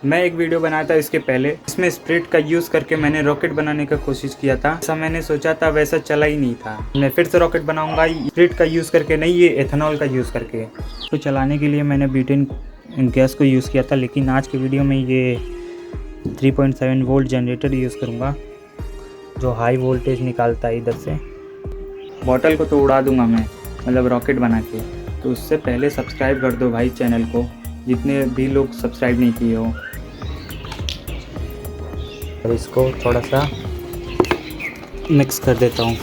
मैं एक वीडियो बनाया था इसके पहले, इसमें स्प्रिट का यूज़ करके मैंने रॉकेट बनाने का कोशिश किया था। ऐसा मैंने सोचा था, वैसा चला ही नहीं था। मैं फिर से रॉकेट बनाऊंगा स्प्रिट का यूज़ करके, नहीं ये एथेनॉल का यूज़ करके। तो चलाने के लिए मैंने ब्यूटेन गैस को यूज़ किया था, लेकिन आज के वीडियो में ये 3.7 वोल्ट जनरेटर यूज़ करूँगा जो हाई वोल्टेज निकालता है इधर से। बॉटल को तो उड़ा दूंगा मैं, मतलब रॉकेट बना के। तो उससे पहले सब्सक्राइब कर दो भाई चैनल को, जितने भी लोग सब्सक्राइब नहीं किए हो। और इसको थोड़ा सा मिक्स कर देता हूँ।